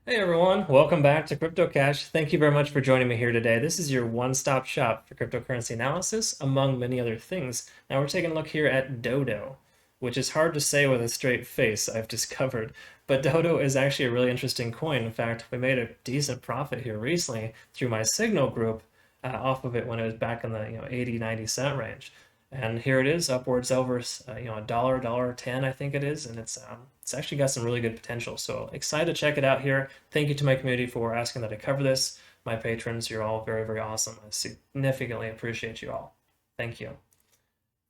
Hey everyone, welcome back to Crypto Cash. Thank you very much for joining me here today. This is your one-stop shop for cryptocurrency analysis, among many other things. Now we're taking a look here at DODO, which is hard to say with a straight face, I've discovered. But DODO is actually a really interesting coin. In fact, we made a decent profit here recently through my Signal group off of it when it was back in the 80, 90 cent range. And here it is, upwards over a dollar, dollar 10, I think it is, and it's actually got some really good potential. So excited to check it out here. Thank you to my community for asking that I cover this. My patrons, you're all very, very awesome. I significantly appreciate you all. Thank you.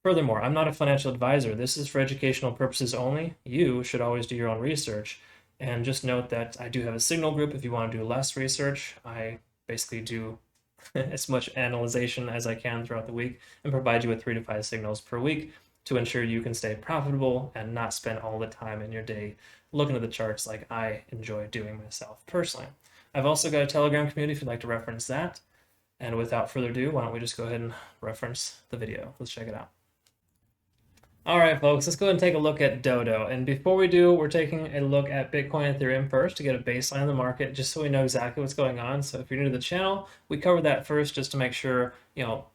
Furthermore, I'm not a financial advisor. This is for educational purposes only. You should always do your own research. And just note that I do have a Signal group if you want to do less research. I basically do as much analyzation as I can throughout the week and provide you with 3 to 5 signals per week to ensure you can stay profitable and not spend all the time in your day looking at the charts like I enjoy doing myself personally. I've also got a Telegram community if you'd like to reference that. And without further ado, why don't we just go ahead and reference the video? Let's check it out. All right, folks, let's go ahead and take a look at DODO. And before we do, we're taking a look at Bitcoin and Ethereum first to get a baseline of the market, just so we know exactly what's going on. So if you're new to the channel, we cover that first just to make sure,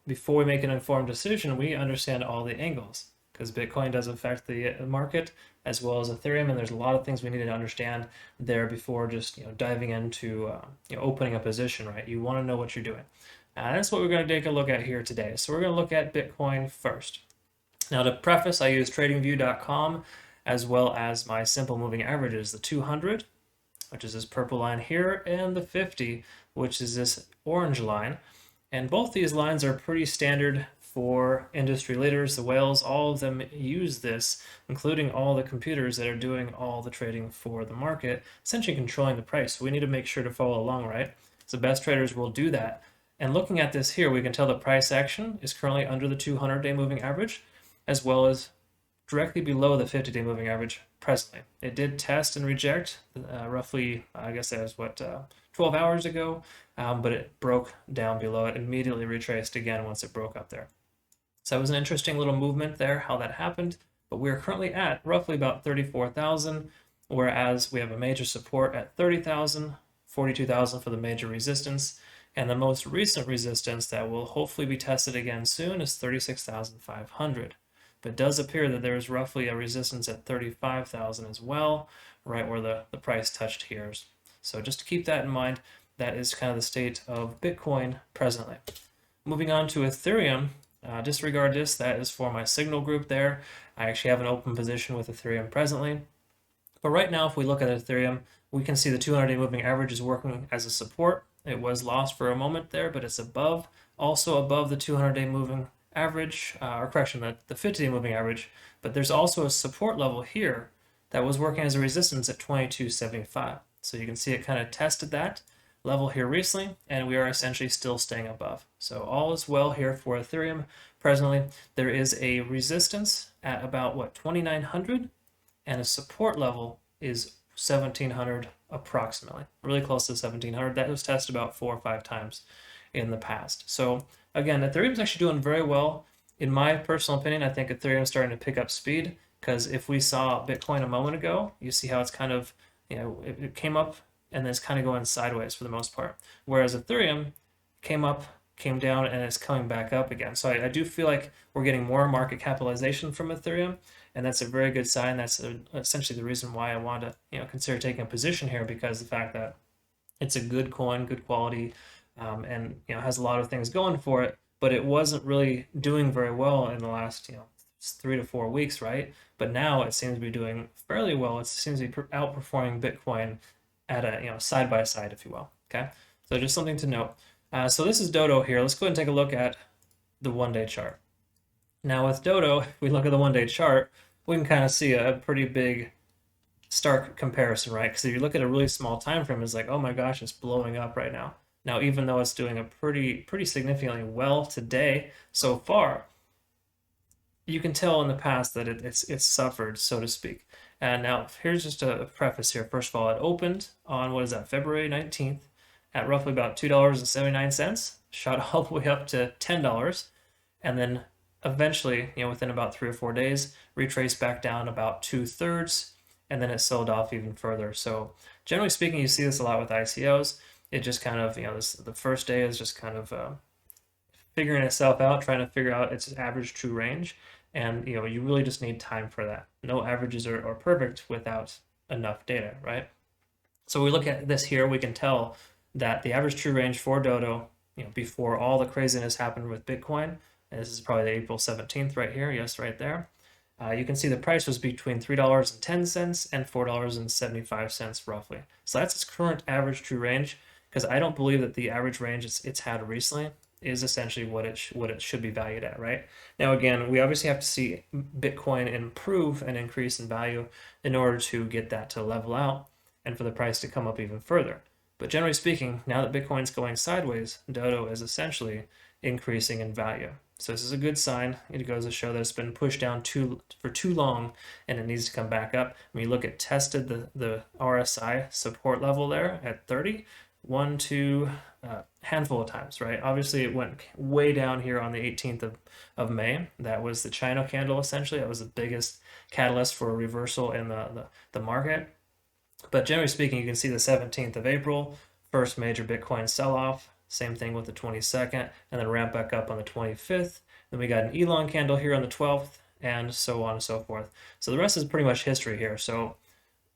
before we make an informed decision, we understand all the angles. Because Bitcoin does affect the market as well as Ethereum, and there's a lot of things we need to understand there before just diving into opening a position, right? You want to know what you're doing. And that's what we're going to take a look at here today. So we're going to look at Bitcoin first. Now to preface, I use TradingView.com as well as my simple moving averages, the 200, which is this purple line here, and the 50, which is this orange line. And both these lines are pretty standard for industry leaders, the whales, all of them use this, including all the computers that are doing all the trading for the market, essentially controlling the price. So we need to make sure to follow along, right? So the best traders will do that. And looking at this here, we can tell the price action is currently under the 200-day moving average, as well as directly below the 50-day moving average presently. It did test and reject roughly, I guess that was 12 hours ago, but it broke down below it, immediately retraced again once it broke up there. So it was an interesting little movement there, how that happened, but we're currently at roughly about 34,000, whereas we have a major support at 30,000, 42,000 for the major resistance, and the most recent resistance that will hopefully be tested again soon is 36,500. But it does appear that there is roughly a resistance at 35,000 as well, right where the price touched here. So just to keep that in mind, that is kind of the state of Bitcoin presently. Moving on to Ethereum, disregard this, that is for my Signal group there. I actually have an open position with Ethereum presently. But right now, if we look at Ethereum, we can see the 200-day moving average is working as a support. It was lost for a moment there, but it's above, also above the 200-day moving average, or correction, the 50-day moving average, but there's also a support level here that was working as a resistance at 22.75. So you can see it kind of tested that level here recently, and we are essentially still staying above. So all is well here for Ethereum presently. There is a resistance at about, 2,900, and a support level is 1,700 approximately, really close to 1,700. That was tested about 4 or 5 times in the past. So again, Ethereum's actually doing very well. In my personal opinion, I think Ethereum's starting to pick up speed, because if we saw Bitcoin a moment ago, you see how it's kind of, it came up and then it's kind of going sideways for the most part. Whereas Ethereum came up, came down, and it's coming back up again. So I do feel like we're getting more market capitalization from Ethereum, and that's a very good sign. That's essentially the reason why I want to consider taking a position here, because the fact that it's a good coin, good quality, and has a lot of things going for it, but it wasn't really doing very well in the last 3 to 4 weeks, right? But now it seems to be doing fairly well. It seems to be outperforming Bitcoin at a side by side, if you will. Okay, so just something to note. So this is DODO here. Let's go ahead and take a look at the 1-day chart. Now with DODO, if we look at the 1-day chart, we can kind of see a pretty big stark comparison, right? Because if you look at a really small time frame, it's like, oh my gosh, it's blowing up right now. Now, even though it's doing a pretty significantly well today so far, you can tell in the past that it's suffered, so to speak. And now here's just a preface here. First of all, it opened on, what is that, February 19th at roughly about $2.79, shot all the way up to $10, and then eventually, within about 3 or 4 days, retraced back down about 2/3, and then it sold off even further. So generally speaking, you see this a lot with ICOs. It just kind of, the first day is just kind of figuring itself out, trying to figure out its average true range. And you really just need time for that. No averages are perfect without enough data, right? So we look at this here, we can tell that the average true range for Dodo, before all the craziness happened with Bitcoin, and this is probably the April 17th right here, yes, right there. You can see the price was between $3.10 and $4.75 roughly. So that's its current average true range, because I don't believe that the average range it's had recently is essentially what it should be valued at, right? Now, again, we obviously have to see Bitcoin improve and increase in value in order to get that to level out and for the price to come up even further. But generally speaking, now that Bitcoin's going sideways, Dodo is essentially increasing in value. So this is a good sign. It goes to show that it's been pushed down for too long and it needs to come back up. When you look at tested the RSI support level there at 30, handful of times, right? Obviously, it went way down here on the 18th of May. That was the China candle, essentially. That was the biggest catalyst for a reversal in the market. But generally speaking, you can see the 17th of April, first major Bitcoin sell-off. Same thing with the 22nd, and then ramp back up on the 25th. Then we got an Elon candle here on the 12th, and so on and so forth. So the rest is pretty much history here. So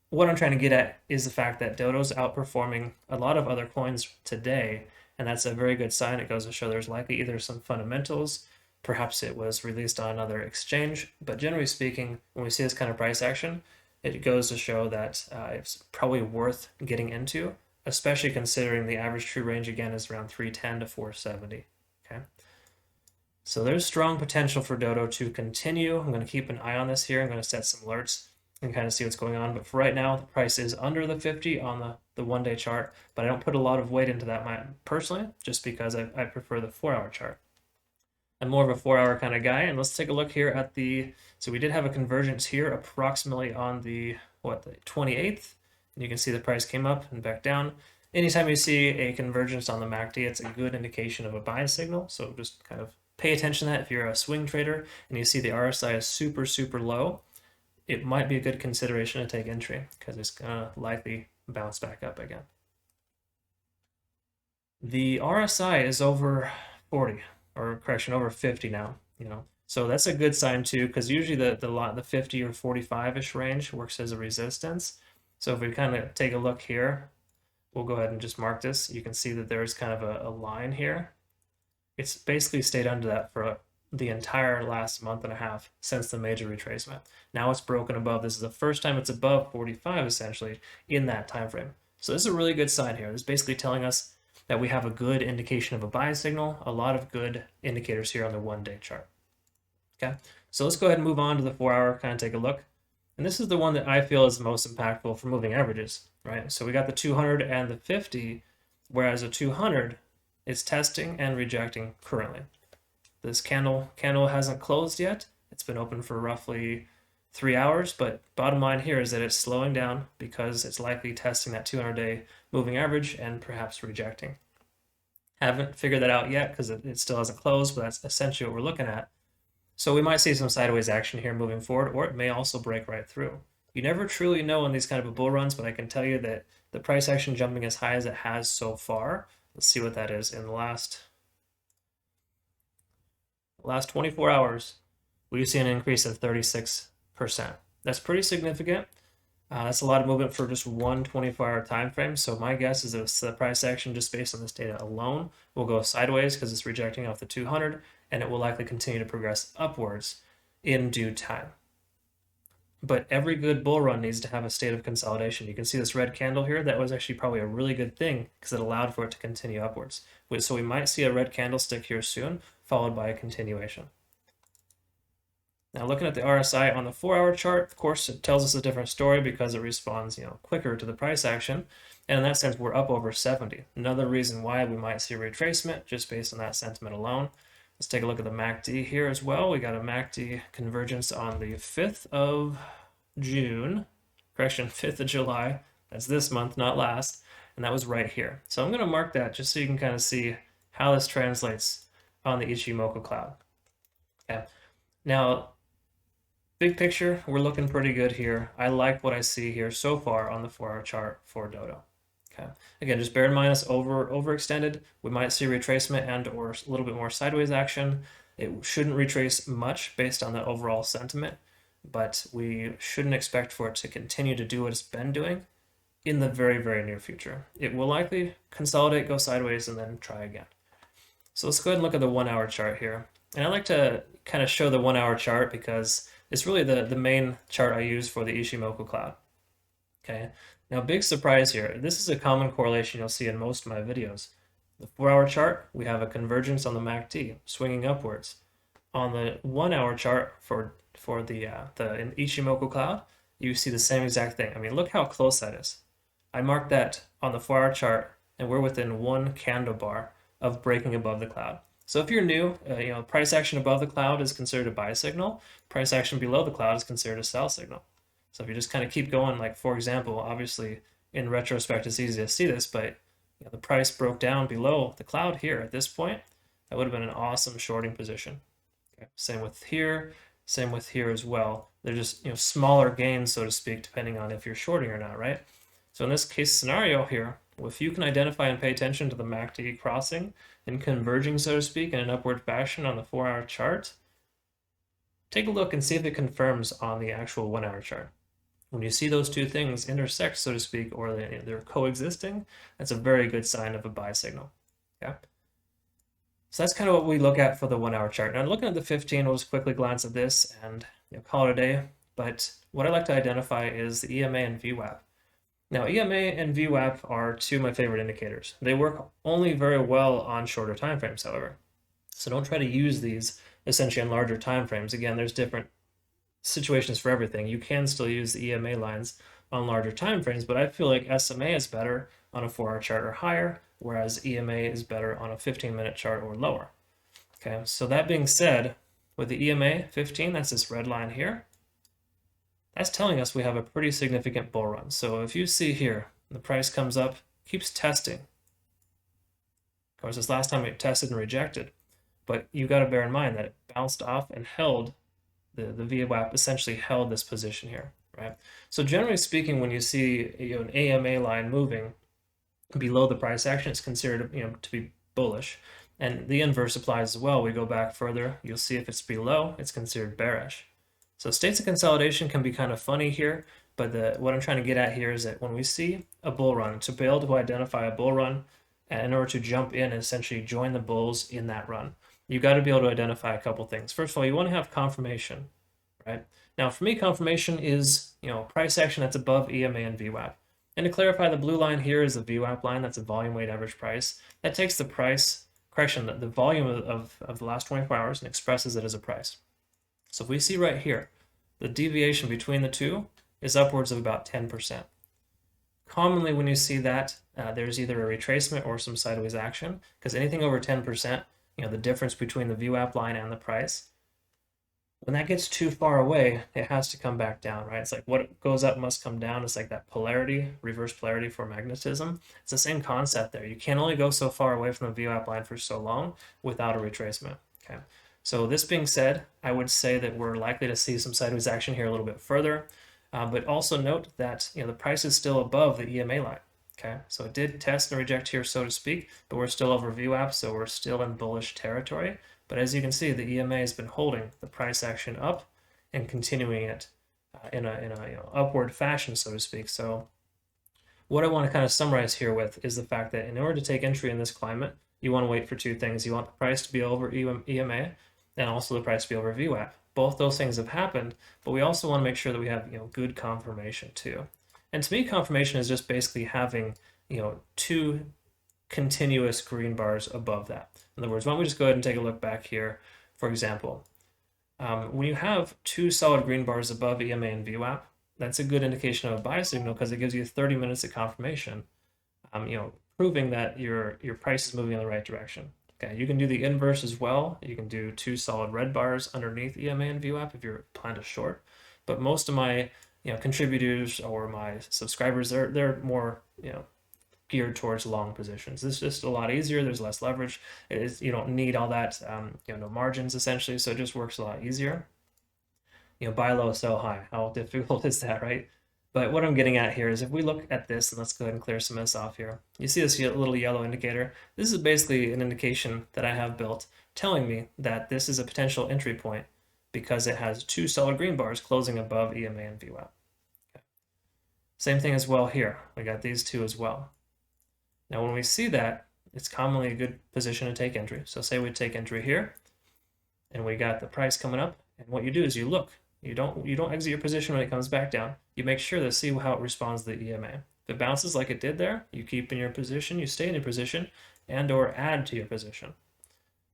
what I'm trying to get at is the fact that Dodo's outperforming a lot of other coins today, and that's a very good sign. It goes to show there's likely either some fundamentals, perhaps it was released on another exchange, but generally speaking, when we see this kind of price action, it goes to show that it's probably worth getting into, especially considering the average true range again is around 310 to 470. Okay, so there's strong potential for Dodo to continue. I'm going to keep an eye on this here. I'm going to set some alerts and kind of see what's going on. But for right now, the price is under the 50 on the one-day chart, but I don't put a lot of weight into that personally, just because I prefer the 4-hour chart. I'm more of a 4-hour kind of guy, and let's take a look here at so we did have a convergence here approximately on the 28th, and you can see the price came up and back down. Anytime you see a convergence on the MACD, it's a good indication of a buy signal, so just kind of pay attention to that. If you're a swing trader and you see the RSI is super, super low, it might be a good consideration to take entry because it's gonna likely bounce back up again. The RSI is over 40, or correction, over 50 now, So that's a good sign too, because usually the 50 or 45-ish range works as a resistance. So if we kind of take a look here, we'll go ahead and just mark this. You can see that there's kind of a line here. It's basically stayed under that for the entire last month and a half since the major retracement. Now it's broken above. This is the first time it's above 45 essentially in that time frame. So this is a really good sign here. This is basically telling us that we have a good indication of a buy signal, a lot of good indicators here on the one-day chart. Okay, so let's go ahead and move on to the 4-hour, kind of take a look. And this is the one that I feel is the most impactful for moving averages, right? So we got the 200 and the 50, whereas the 200 is testing and rejecting currently. This candle hasn't closed yet. It's been open for roughly 3 hours, but bottom line here is that it's slowing down because it's likely testing that 200-day moving average and perhaps rejecting. Haven't figured that out yet because it still hasn't closed, but that's essentially what we're looking at. So we might see some sideways action here moving forward, or it may also break right through. You never truly know in these kind of bull runs, but I can tell you that the price action jumping as high as it has so far, let's see what that is. In the last 24 hours, we've seen an increase of 36%. That's pretty significant. That's a lot of movement for just one 24-hour time frame. So my guess is that the price action, just based on this data alone, will go sideways because it's rejecting off the 200, and it will likely continue to progress upwards in due time. But every good bull run needs to have a state of consolidation. You can see this red candle here. That was actually probably a really good thing because it allowed for it to continue upwards. So we might see a red candlestick here soon, followed by a continuation. Now looking at the RSI on the 4-hour chart, of course, it tells us a different story because it responds, quicker to the price action. And in that sense, we're up over 70. Another reason why we might see a retracement just based on that sentiment alone. Let's take a look at the MACD here as well. We got a MACD convergence on the 5th of June, correction, 5th of July. That's this month, not last. And that was right here. So I'm going to mark that just so you can kind of see how this translates on the Ichimoku cloud. Okay. Now, Big picture, we're looking pretty good here. I like what I see here so far on the 4-hour chart for DODO. Okay. Again, just bear in mind it's overextended. We might see retracement and or a little bit more sideways action. It shouldn't retrace much based on the overall sentiment, but we shouldn't expect for it to continue to do what it's been doing in the very, very near future. It will likely consolidate, go sideways, and then try again. So let's go ahead and look at the 1-hour chart here. And I like to kind of show the 1-hour chart because it's really the main chart I use for the Ishimoku cloud. Okay, now big surprise here. This is a common correlation you'll see in most of my videos. The 4-hour chart, we have a convergence on the MACD, swinging upwards. On the 1-hour chart for the Ishimoku cloud, you see the same exact thing. I mean, look how close that is. I marked that on the 4-hour chart, and we're within one candle bar of breaking above the cloud. So if you're new, price action above the cloud is considered a buy signal. Price action below the cloud is considered a sell signal. So if you just kind of keep going, like for example, obviously in retrospect it's easy to see this, but the price broke down below the cloud here at this point, that would have been an awesome shorting position. Okay. Same with here as well. They're just smaller gains, so to speak, depending on if you're shorting or not, right? So in this case scenario here, if you can identify and pay attention to the MACD crossing and converging, so to speak, in an upward fashion on the 4-hour chart, take a look and see if it confirms on the actual 1-hour chart. When you see those two things intersect, so to speak, or they're coexisting, that's a very good sign of a buy signal. Okay. So that's kind of what we look at for the 1-hour chart. Now looking at the 15, we'll just quickly glance at this and call it a day. But what I like to identify is the EMA and VWAP. Now EMA and VWAP are two of my favorite indicators. They work only very well on shorter time frames, however. So don't try to use these essentially on larger time frames. Again, there's different situations for everything. You can still use the EMA lines on larger time frames, but I feel like SMA is better on a 4-hour chart or higher, whereas EMA is better on a 15-minute chart or lower. Okay, so that being said, with the EMA 15, that's this red line here, that's telling us we have a pretty significant bull run. So if you see here, the price comes up, keeps testing. Of course, this last time it tested and rejected, but you got to bear in mind that it bounced off and held, the VWAP essentially held this position here, right? So generally speaking, when you see an AMA line moving below the price action, it's considered to be bullish. And the inverse applies as well. We go back further, you'll see if it's below, it's considered bearish. So states of consolidation can be kind of funny here, but what I'm trying to get at here is that when we see a bull run, to be able to identify a bull run, and in order to jump in and essentially join the bulls in that run, you got to be able to identify a couple things. First of all, you want to have confirmation, right? Now, for me, confirmation is price action that's above EMA and VWAP. And to clarify, the blue line here is the VWAP line. That's a volume weighted average price. That takes the price correction, the volume of the last 24 hours, and expresses it as a price. So if we see right here, the deviation between the two is upwards of about 10%. Commonly, when you see that, there's either a retracement or some sideways action, because anything over 10%, the difference between the VWAP line and the price, when that gets too far away, it has to come back down, right? It's like what goes up must come down. It's like that polarity, reverse polarity for magnetism. It's the same concept there. You can only go so far away from the VWAP line for so long without a retracement, okay? So this being said, I would say that we're likely to see some sideways action here a little bit further, but also note that the price is still above the EMA line. Okay, so it did test and reject here, so to speak, but we're still over VWAP, so we're still in bullish territory. But as you can see, the EMA has been holding the price action up and continuing it in a upward fashion, so to speak. So what I want to kind of summarize here with is the fact that in order to take entry in this climate, you want to wait for two things. You want the price to be over EMA and also the price to be over VWAP. Both those things have happened, but we also want to make sure that we have good confirmation too. And to me, confirmation is just basically having two continuous green bars above that. In other words, why don't we just go ahead and take a look back here, for example. When you have two solid green bars above EMA and VWAP, that's a good indication of a buy signal because it gives you 30 minutes of confirmation, proving that your price is moving in the right direction. Okay, you can do the inverse as well. You can do two solid red bars underneath EMA and VWAP if you're planning to short. But most of my contributors or my subscribers, they're more geared towards long positions. This is just a lot easier. There's less leverage. You don't need all that no margins essentially, so it just works a lot easier. buy low, sell high. How difficult is that, right? But what I'm getting at here is if we look at this, and let's go ahead and clear some of this off here. You see this little yellow indicator? This is basically an indication that I have built telling me that this is a potential entry point because it has two solid green bars closing above EMA and VWAP. Okay. Same thing as well here. We got these two as well. Now, when we see that, it's commonly a good position to take entry. So say we take entry here, and we got the price coming up, and what you do is you look. You don't exit your position when it comes back down. You make sure to see how it responds to the EMA. If it bounces like it did there, you keep in your position, you stay in your position, and or add to your position.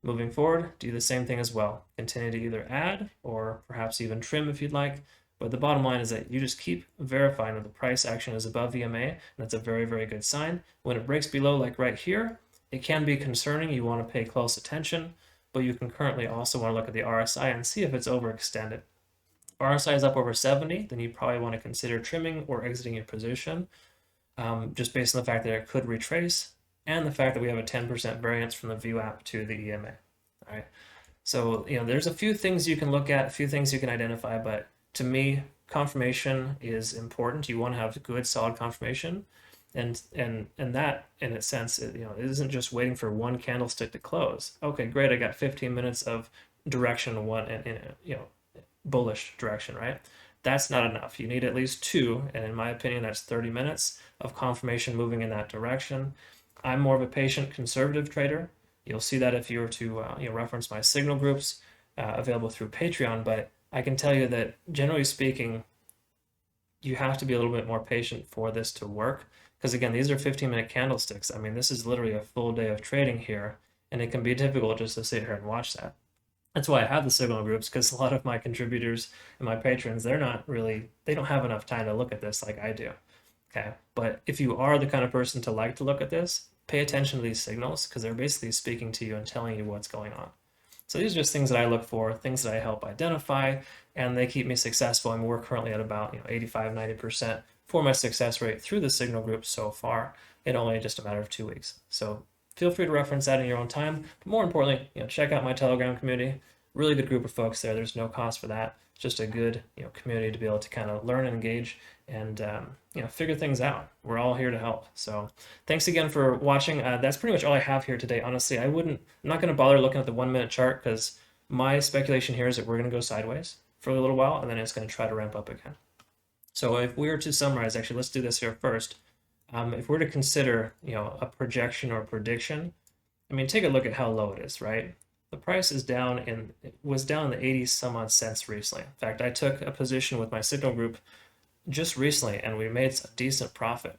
Moving forward, do the same thing as well. Continue to either add or perhaps even trim if you'd like. But the bottom line is that you just keep verifying that the price action is above EMA, and that's a very, very good sign. When it breaks below, like right here, it can be concerning. You want to pay close attention, but you can currently also want to look at the RSI and see if it's overextended. RSI is up over 70, then you probably want to consider trimming or exiting your position, just based on the fact that it could retrace and the fact that we have a 10% variance from the VWAP to the EMA. All right. So, there's a few things you can look at, a few things you can identify, but to me, confirmation is important. You want to have good, solid confirmation. And that, in a sense, it isn't just waiting for one candlestick to close. Okay, great, I got 15 minutes of direction bullish direction, right? That's not enough. You need at least two, and in my opinion, that's 30 minutes of confirmation moving in that direction. I'm more of a patient, conservative trader. You'll see that if you were to reference my signal groups available through Patreon, but I can tell you that generally speaking, you have to be a little bit more patient for this to work. Because again, these are 15-minute candlesticks. I mean, this is literally a full day of trading here, and it can be difficult just to sit here and watch that. That's why I have the signal groups, because a lot of my contributors and my patrons, they don't have enough time to look at this like I do. Okay, but if you are the kind of person to like to look at this, pay attention to these signals because they're basically speaking to you and telling you what's going on. So these are just things that I look for, things that I help identify, and they keep me successful. And we're currently at about 85, 90% for my success rate through the signal group so far in only just a matter of 2 weeks. So feel free to reference that in your own time. But more importantly, check out my Telegram community. Really good group of folks there. There's no cost for that. It's just a good community to be able to kind of learn and engage and figure things out. We're all here to help. So thanks again for watching. That's pretty much all I have here today. Honestly, I'm not going to bother looking at the 1 minute chart because my speculation here is that we're going to go sideways for a little while and then it's going to try to ramp up again. So if we were to summarize, actually, let's do this here first. If we're to consider, a projection or prediction, I mean, take a look at how low it is, right? The price is down it was down in the 80 some odd cents recently. In fact, I took a position with my signal group just recently and we made a decent profit.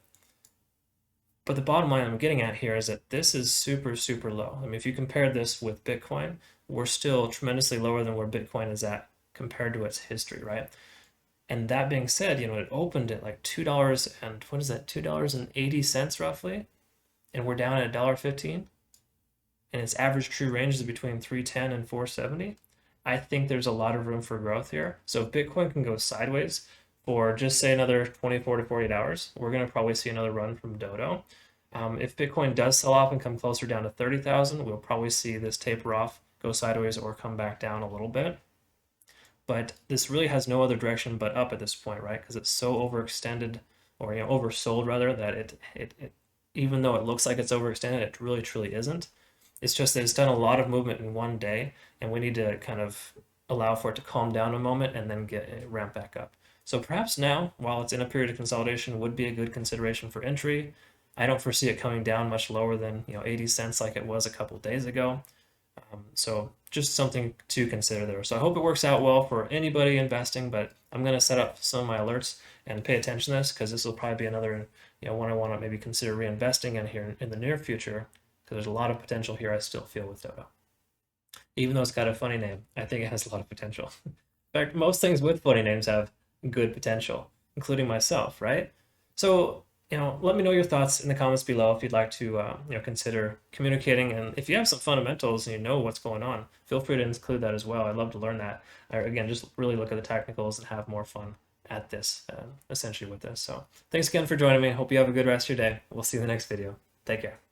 But the bottom line I'm getting at here is that this is super, super low. I mean, if you compare this with Bitcoin, we're still tremendously lower than where Bitcoin is at compared to its history, right? And that being said, it opened at like $2 and what is that, $2.80 roughly, and we're down at $1.15, and its average true range is between 310 and 470. I think there's a lot of room for growth here. So if Bitcoin can go sideways for just say another 24 to 48 hours, we're going to probably see another run from DODO. If Bitcoin does sell off and come closer down to 30,000, we'll probably see this taper off, go sideways, or come back down a little bit. But this really has no other direction but up at this point, right? Because it's so overextended, or oversold rather, that it even though it looks like it's overextended, it really truly isn't. It's just that it's done a lot of movement in one day, and we need to kind of allow for it to calm down a moment and then get it ramp back up. So perhaps now, while it's in a period of consolidation, would be a good consideration for entry. I don't foresee it coming down much lower than 80 cents like it was a couple of days ago. So just something to consider there. So I hope it works out well for anybody investing, but I'm going to set up some of my alerts and pay attention to this because this will probably be another one I want to maybe consider reinvesting in here in the near future because there's a lot of potential here I still feel with DODO. Even though it's got a funny name, I think it has a lot of potential. In fact, most things with funny names have good potential, including myself, right? So let me know your thoughts in the comments below if you'd like to consider communicating, and if you have some fundamentals and you know what's going on, feel free to include that as well. I'd love to learn that. Again, just really look at the technicals and have more fun at this, essentially with this. So thanks again for joining me. Hope you have a good rest of your day. We'll see you in the next video. Take care.